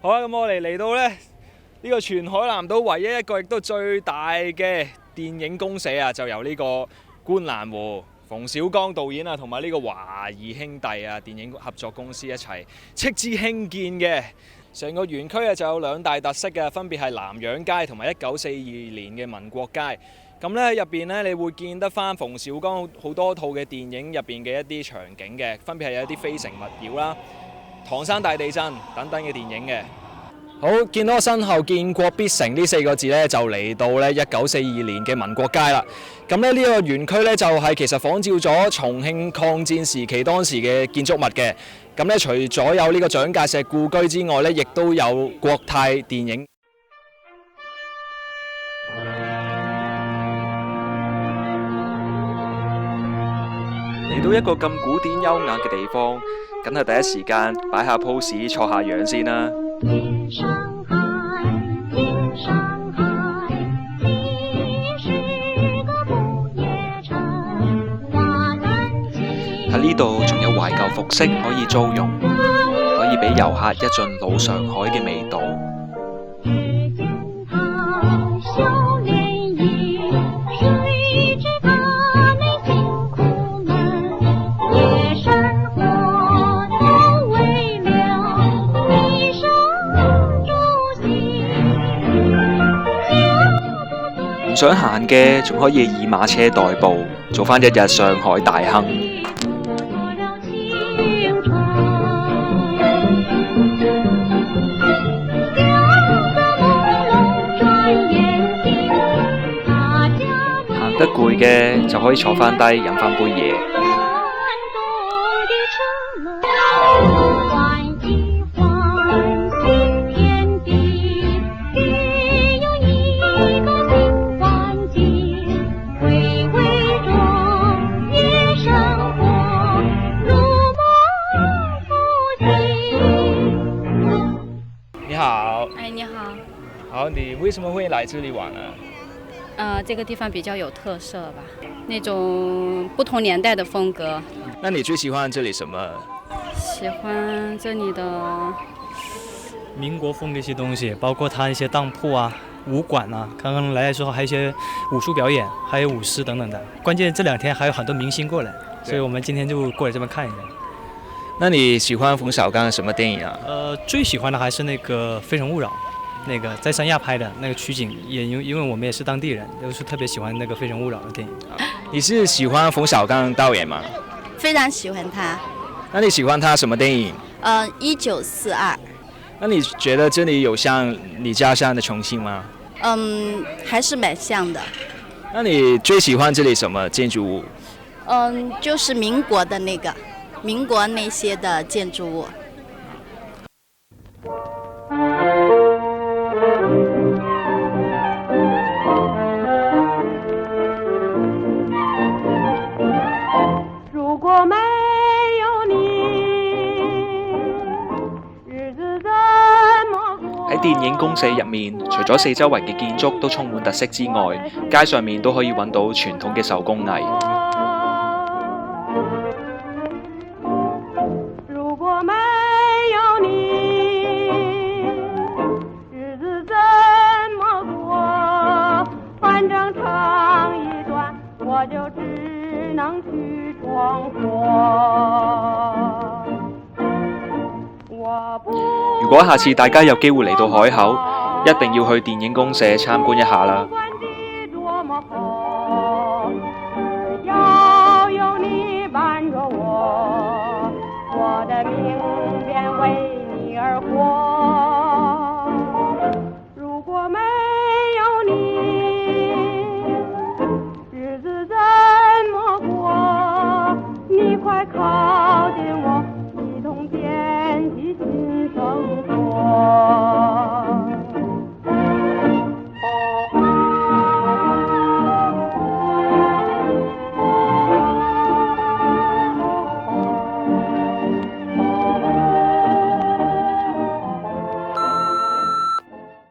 好啦，咁我哋嚟到呢個全海南島唯一一個亦都最大嘅電影公社啊，就由呢個觀瀾湖馮小剛導演啊，同埋呢個華誼兄弟啊電影合作公司一齊斥資興建嘅。成個園區啊就有兩大特色嘅，分別係南洋街同埋1942年嘅民國街。咁咧入邊咧，你會見得翻馮小剛好多套嘅電影入邊嘅一啲場景嘅，分別係有一啲非誠勿擾啦、唐山大地震等等嘅電影嘅。好，見到我身後建國必成呢4個字咧，就嚟到咧1942年嘅民國街啦。咁咧呢個園區咧就係其實仿照咗重慶抗戰時期當時嘅建築物嘅。咁咧除咗有呢個蔣介石故居之外咧，亦都有國泰電影。嚟到一個咁古典優雅嘅地方，梗係第一時間擺下 pose 坐下樣先啦。喺呢度仲有懷舊服飾可以租用，可以俾遊客一盡老上海嘅味道。唔想行嘅仲可以以馬車代步，做返一日上海大亨。行得攰嘅就可以坐返低飲返杯嘢。好，你為什麼會來這裡玩呢？這個地方比較有特色吧，那種不同年代的風格。那你最喜歡這裡什麼？喜歡這裡的民國風的一些東西，包括它一些當鋪啊、武館啊。剛剛來的時候還有一些武術表演，還有舞獅等等的。關鍵這2天還有很多明星過來，所以我們今天就過來這邊看一下。那你喜歡馮小剛的什麼電影啊？最喜歡的還是那個《非誠勿擾》。那個在三亞拍的那個取景，也因為我們也是當地人，都是特別喜歡那個《非誠勿擾》的電影。你是喜歡馮小剛導演嗎？非常喜歡他。那你喜歡他什麼電影？1942。那你覺得這裡有像你家鄉的重慶嗎？還是蠻像的。那你最喜歡這裡什麼建築物？就是民國的那個，民國那些的建築物。喺電影公社入面，除咗四周圍嘅建築都充滿特色之外，街上面都可以揾到傳統嘅手工藝。如果沒有你，日子怎麼過？反正唱一段，我就只能去闖禍。如果下次大家有機會嚟到海口，一定要去電影公社參觀一下啦。